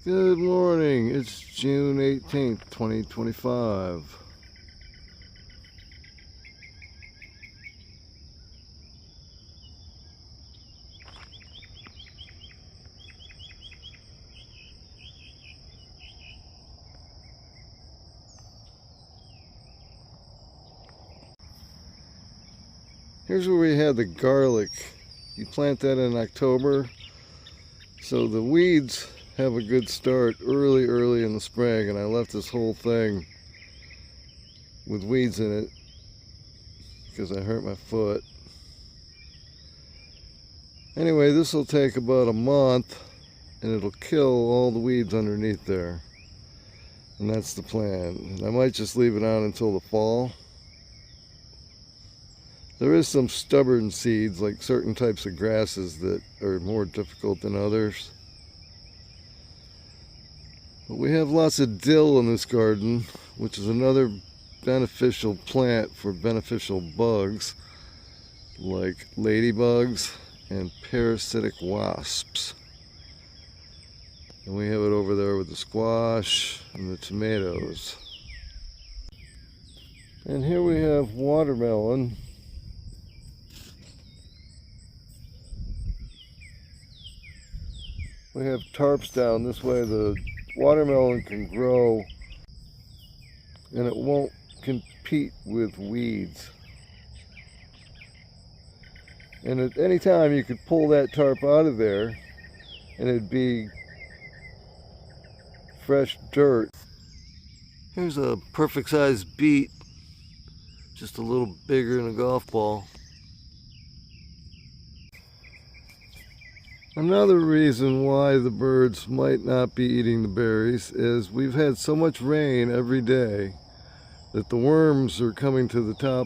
Good morning, it's June 18th, 2025. Here's where we had the garlic. You plant that in October, so the weeds have a good start early in the spring, and I left this whole thing with weeds in it because I hurt my foot. Anyway, this will take about a month and it'll kill all the weeds underneath there, and that's the plan. I might just leave it on until the fall. There is some stubborn seeds, like certain types of grasses, that are more difficult than others. But we have lots of dill in this garden, which is another beneficial plant for beneficial bugs, like ladybugs and parasitic wasps. And we have it over there with the squash and the tomatoes. And here we have watermelon. We have tarps down this way. The watermelon can grow and it won't compete with weeds. And at any time you could pull that tarp out of there and it'd be fresh dirt. Here's a perfect sized beet, just a little bigger than a golf ball. Another reason why the birds might not be eating the berries is we've had so much rain every day that the worms are coming to the top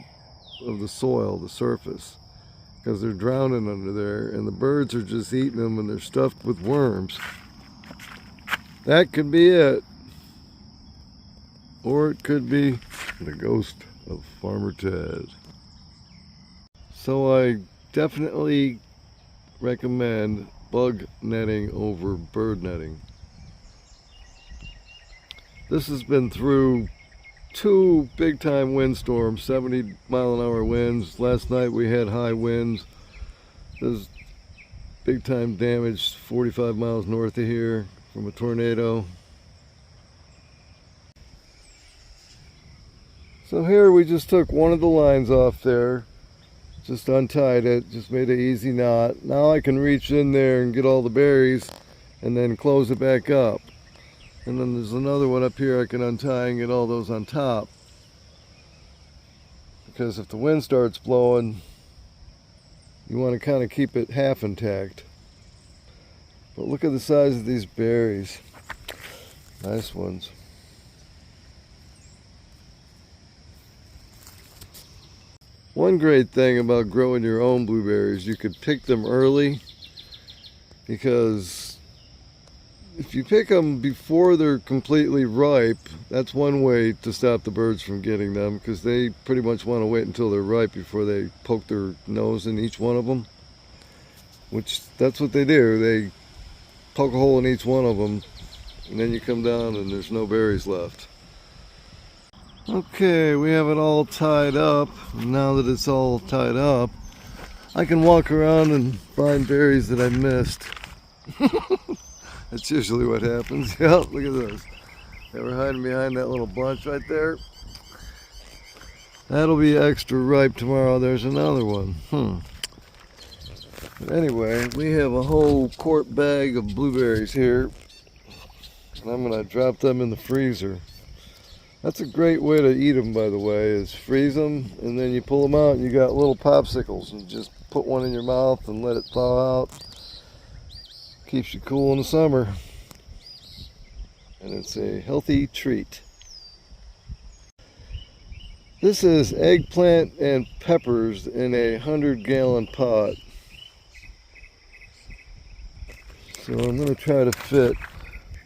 of the soil, the surface, because they're drowning under there, and the birds are just eating them and they're stuffed with worms. That could be it. Or it could be the ghost of Farmer Ted. So I definitely recommend bug netting over bird netting. This has been through 2 big time windstorms, 70-mile-an-hour winds. Last night we had high winds. There's big time damage 45 miles north of here from a tornado. So here we just took one of the lines off there, just untied it, just made an easy knot. Now I can reach in there and get all the berries and then close it back up. And then there's another one up here I can untie and get all those on top. Because if the wind starts blowing, you want to kind of keep it half intact. But look at the size of these berries. Nice ones. One great thing about growing your own blueberries, you could pick them early, because if you pick them before they're completely ripe, that's one way to stop the birds from getting them, because they pretty much want to wait until they're ripe before they poke their nose in each one of them, which that's what they do. They poke a hole in each one of them, and then you come down and there's no berries left. Okay, we have it all tied up. Now that it's all tied up, I can walk around and find berries that I missed. That's usually what happens. Yeah, look at those. They were hiding behind that little bunch right there. That'll be extra ripe tomorrow. There's another one. But anyway, we have a whole quart bag of blueberries here, and I'm going to drop them in the freezer. That's a great way to eat them, by the way, is freeze them, and then you pull them out and you got little popsicles, and just put one in your mouth and let it thaw out. Keeps you cool in the summer, and it's a healthy treat. This is eggplant and peppers in a 100-gallon pot. So I'm going to try to fit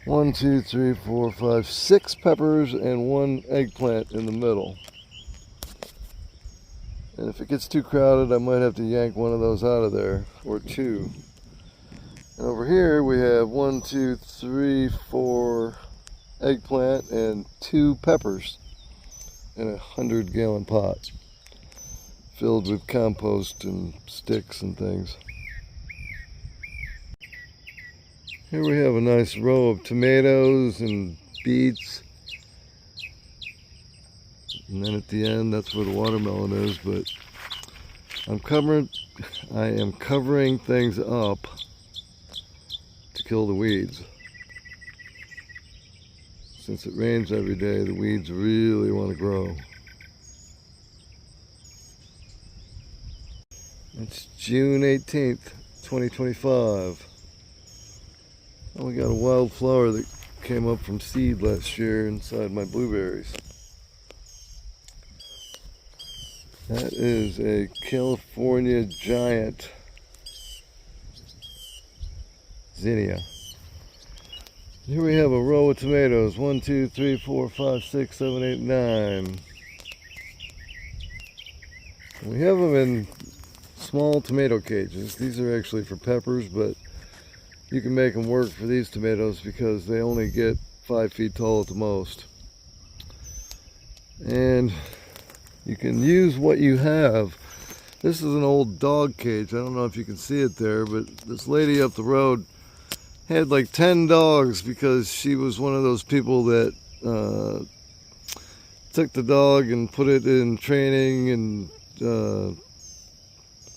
1, 2, 3, 4, 5, 6 peppers and 1 eggplant in the middle. And if it gets too crowded, I might have to yank one of those out of there, or 2. And over here we have 1, 2, 3, 4 eggplant and 2 peppers in a 100-gallon pot filled with compost and sticks and things. Here we have a nice row of tomatoes and beets. And then at the end, that's where the watermelon is, but I am covering things up to kill the weeds. Since it rains every day, the weeds really want to grow. It's June 18th, 2025. And we got a wildflower that came up from seed last year inside my blueberries. That is a California giant zinnia. Here we have a row of tomatoes. 1, 2, 3, 4, 5, 6, 7, 8, 9. And we have them in small tomato cages. These are actually for peppers, but you can make them work for these tomatoes because they only get 5 feet tall at the most. And you can use what you have. This is an old dog cage. I don't know if you can see it there, but this lady up the road had like 10 dogs because she was one of those people that took the dog and put it in training and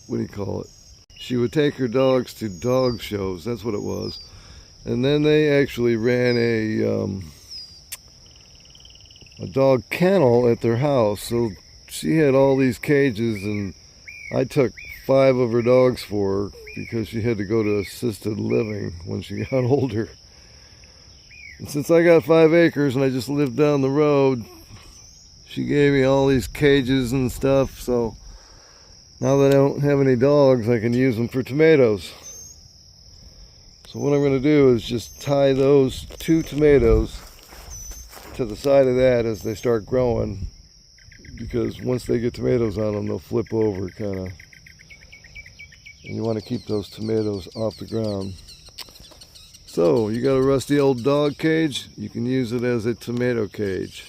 what do you call it? She would take her dogs to dog shows. That's what it was. And then they actually ran a dog kennel at their house. So she had all these cages, and I took 5 of her dogs for her because she had to go to assisted living when she got older. And since I got 5 acres and I just lived down the road, she gave me all these cages and stuff. So now that I don't have any dogs, I can use them for tomatoes. So what I'm going to do is just tie those 2 tomatoes to the side of that as they start growing, because once they get tomatoes on them, they'll flip over kind of. And you want to keep those tomatoes off the ground. So you got a rusty old dog cage, you can use it as a tomato cage.